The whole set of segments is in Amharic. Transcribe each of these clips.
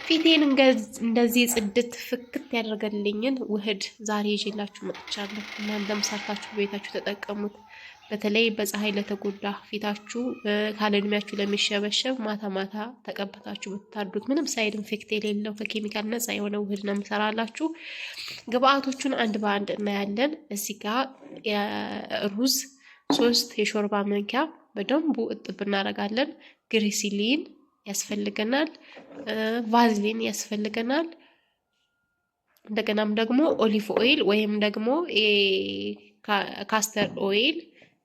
ፊቴን እንደዚህ ጽድት ፍክት ያደርገልኝን ውህድ ዛሬ ይዤላችሁ መጥቻለሁ። እናንተም ሰርታችሁ ቤታችሁ ተጠቀሙት። በተለይ በፀሐይ ለተጎዳ ፊታችሁ ካለ እድሜያችሁ ለሚሸበሸብ ማታ ማታ ተቀብታችሁ ብታርዱት ምንም ሳይድ ኢንፌክት የሌለው ከኬሚካል ነፃ የሆነ ውህድ ነው የምሰራላችሁ። ግብአቶቹን አንድ በአንድ እናያለን። እዚህ ጋር ሩዝ 3 የሾርባ ማንኪያ በደንቡ እጥብ እናደርጋለን። ግሪሲሊን ያስፈልገናል። ቫዝሊን ያስፈልገናል። እንደገናም ደግሞ ኦሊቭ ኦይል ወይም ደግሞ ካስተር ኦይል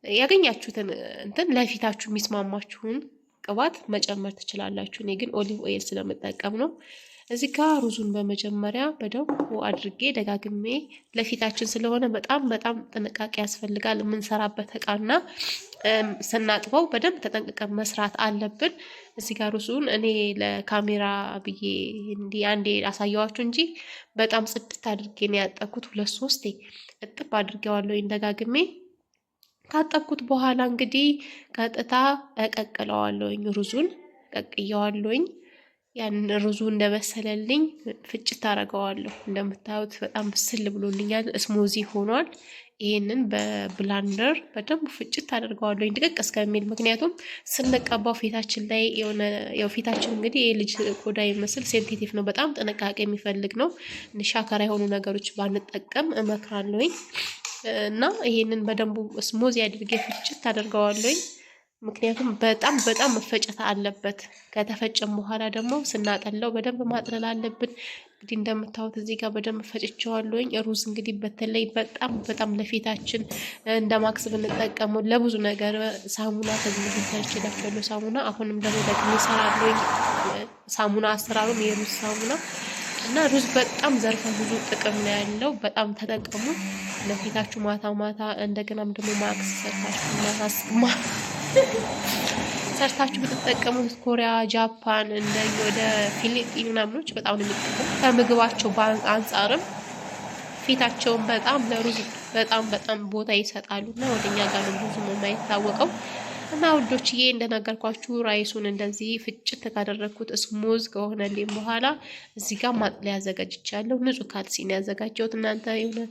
ያገኛችሁትን እንትን ለፊታችሁ የሚስማማችሁን ቅባት መጨመር ትችላላችሁ። እኔ ግን ኦሊቭ ኦይል ስለምጠቀም ነው። እዚህ ጋር ሩዙን በመጀመሪያ በደንብ አድርጌ ደጋግሜ ለፊታችን ስለሆነ በጣም ጥንቃቄ ያስፈልጋል። የምንሰራበት እቃና ስናጥበው በደንብ ተጠንቅቀን መስራት አለብን። እዚህ ጋር ሩዙን እኔ ለካሜራ ብዬ እንዲህ አንዴ አሳየዋችሁ እንጂ በጣም ጽድት አድርጌ ነው ያጠብኩት። 2-3 እጥብ አድርጌዋለሁ ደጋግሜ። ካጠብኩት በኋላ እንግዲህ ቀጥታ እቀቅለዋለሁኝ። ሩዙን ቀቅየዋለሁኝ። ያን ሩዙ እንደበሰለልኝ ፍጭት አደርገዋለሁ። እንደምታዩት በጣም ብስል ብሎልኛል፣ ስሙዚ ሆኗል። ይሄንን በብላንደር በደንብ ፍጭት አደርገዋለሁ ድቅቅ እስከሚል። ምክንያቱም ስንቀባው ፊታችን ላይ ያው ፊታችን እንግዲህ የልጅ ቆዳ ይመስል ሴንሲቲቭ ነው፣ በጣም ጥንቃቄ የሚፈልግ ነው። ሻካራ የሆኑ ነገሮች ባንጠቀም እመክራለሁኝ። እና ይሄንን በደንብ ስሙዚ አድርጌ ፍጭት አደርገዋለሁኝ። ምክንያቱም በጣም መፈጨት አለበት። ከተፈጨም በኋላ ደግሞ ስናጠለው በደንብ ማጥለል አለብን። እንግዲህ እንደምታዩት እዚህ ጋር በደንብ ፈጭቼዋለሁኝ። ሩዝ እንግዲህ በተለይ በጣም ለፊታችን እንደ ማክስ ብንጠቀመው ለብዙ ነገር ሳሙና ከዚህ ይችላል ሳሙና። አሁንም ደግሞ እሰራለሁኝ ሳሙና አሰራሩም የሩዝ ሳሙና እና ሩዝ በጣም ዘርፈ ብዙ ጥቅም ነው ያለው። በጣም ተጠቀሙ ለፊታችሁ ማታ እንደገናም ደግሞ ማክስ ሰርታችሁ ብትጠቀሙት ኮሪያ፣ ጃፓን ወደ ፊሊፒን ምናምኖች በጣም ነው የሚጠቀሙ። ከምግባቸው አንጻርም ፊታቸውን በጣም ለሩዝ በጣም ቦታ ይሰጣሉ እና ወደኛ ጋር ነው ብዙ የማይታወቀው። እና ውዶችዬ እንደነገርኳችሁ ራይሱን እንደዚህ ፍጭት ካደረግኩት ስሙዝ ከሆነልኝ በኋላ እዚህ ጋር ማጥለያ አዘጋጅቻለሁ። ንጹህ ካልሲን ያዘጋጀሁት። እናንተ የሆነ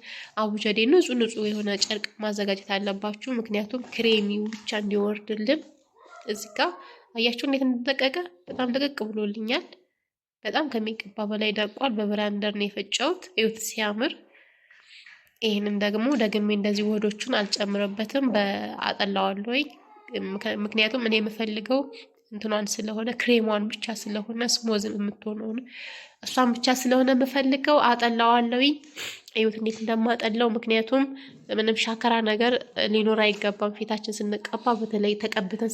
አቡጀዴ ንጹህ የሆነ ጨርቅ ማዘጋጀት አለባችሁ። ምክንያቱም ክሬሚው ብቻ እንዲወርድልን። እዚህ ጋር አያችሁ እንዴት እንደደቀቀ፣ በጣም ደቀቅ ብሎልኛል። በጣም ከሚቀባ በላይ ደቋል። በብራንደር ነው የፈጨሁት። እዩት ሲያምር። ይሄንን ደግሞ ደግሜ እንደዚህ ውህዶቹን አልጨምርበትም፣ በአጠላዋለሁኝ። ምክንያቱም እኔ የምፈልገው እንትኗን ስለሆነ ክሬሟን ብቻ ስለሆነ ስሞዝን የምትሆነውን እሷን ብቻ ስለሆነ የምፈልገው አጠላዋለሁኝ። እዩት እንዴት እንደማጠላው። ምክንያቱም ምንም ሻከራ ነገር ሊኖር አይገባም። ፊታችን ስንቀባ በተለይ ተቀብተን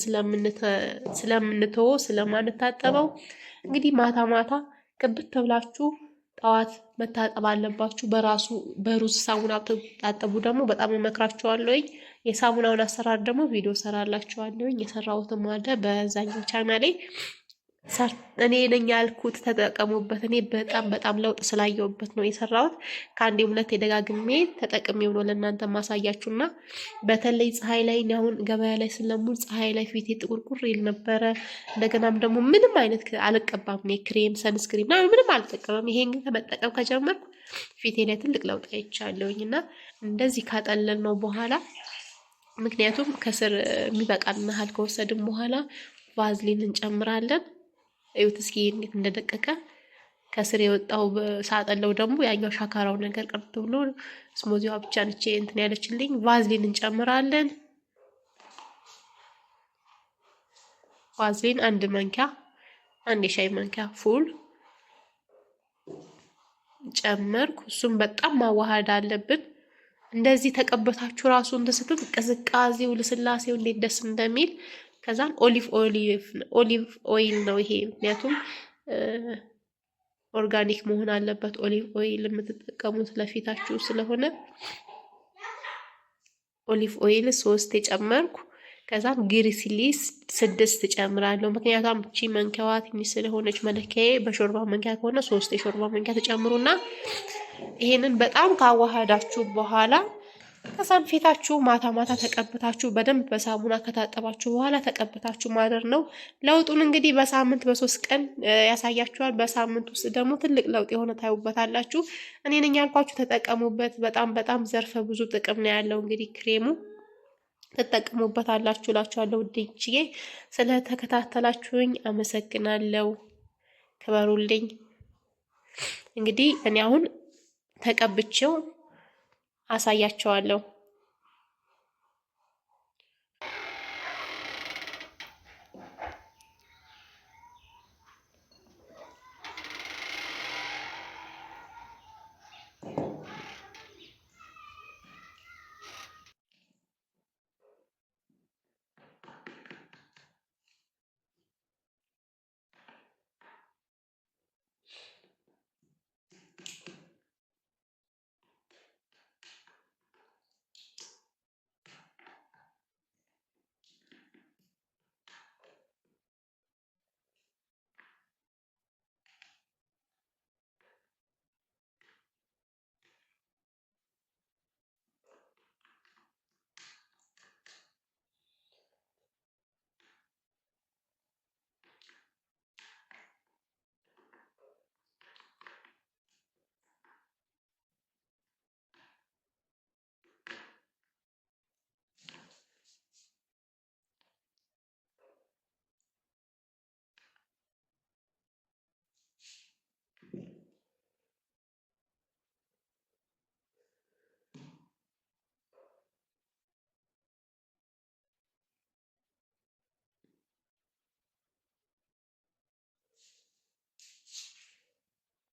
ስለምንተወው ስለማንታጠበው እንግዲህ ማታ ቅብት ተብላችሁ ጠዋት መታጠብ አለባችሁ። በሩዝ ሳሙና ታጠቡ ደግሞ በጣም እመክራችኋለሁኝ። የሳሙናውን አሰራር ደግሞ ቪዲዮ ሰራላችኋለሁኝ። የሰራሁትም አለ በዛኛው ቻናሌ። እኔ ነኝ ያልኩት ተጠቀሙበት። እኔ በጣም ለውጥ ስላየሁበት ነው የሰራሁት። ከአንዴ 2 ደጋግሜ ተጠቅሜው ነው ለእናንተ ማሳያችሁና በተለይ ፀሐይ ላይ አሁን ገበያ ላይ ስለሙል ፀሐይ ላይ ፊቴ ጥቁርቁር ይል ነበረ። እንደገናም ደግሞ ምንም አይነት አልቀባም። እኔ ክሬም፣ ሰንስክሪም ምንም አልጠቀምም። ይሄን ግን ከመጠቀም ከጀመርኩ ፊቴ ላይ ትልቅ ለውጥ አይቻለሁኝ። እና እንደዚህ ካጠለል ነው በኋላ ምክንያቱም ከስር የሚበቃን ያህል ከወሰድን በኋላ ቫዝሊን እንጨምራለን። እዩት እስኪ እንዴት እንደደቀቀ። ከስር የወጣው ሳጠለው ደግሞ ያኛው ሻካራው ነገር ቀርቶ ብሎ ስሞዚዋ ብቻ ነች እንትን ያለችልኝ። ቫዝሊን እንጨምራለን። ቫዝሊን 1 ማንኪያ፣ 1 የሻይ ማንኪያ ፉል ጨመርኩ። እሱም በጣም ማዋሃድ አለብን። እንደዚህ ተቀበታችሁ ራሱ እንደስትል ቅዝቃዜው ልስላሴው እንዴት ደስ እንደሚል። ከዛን ኦሊቭ ኦይል ነው ይሄ። ምክንያቱም ኦርጋኒክ መሆን አለበት። ኦሊቭ ኦይል የምትጠቀሙት ለፊታችሁ ስለሆነ ኦሊቭ ኦይል 3 የጨመርኩ። ከዛን ግሪሲሊስ 6 ጨምራለሁ። ምክንያቱም እቺ መንኪያዋ ትንሽ ስለሆነች መለኪያዬ በሾርባ መንኪያ ከሆነ 3 የሾርባ መንኪያ ተጨምሩና ይሄንን በጣም ካዋሃዳችሁ በኋላ ከዛም ፊታችሁ ማታ ማታ ተቀብታችሁ በደንብ በሳሙና ከታጠባችሁ በኋላ ተቀብታችሁ ማደር ነው። ለውጡን እንግዲህ በሳምንት በ3 ቀን ያሳያችኋል። በሳምንት ውስጥ ደግሞ ትልቅ ለውጥ የሆነ ታዩበታላችሁ። እኔ ነኝ ያልኳችሁ ተጠቀሙበት። በጣም በጣም ዘርፈ ብዙ ጥቅም ነው ያለው። እንግዲህ ክሬሙ ትጠቀሙበታላችሁ እላችኋለሁ። ውድዬ ስለተከታተላችሁኝ አመሰግናለሁ። ክበሩልኝ። እንግዲህ እኔ አሁን ተቀብቼው አሳያቸዋለሁ።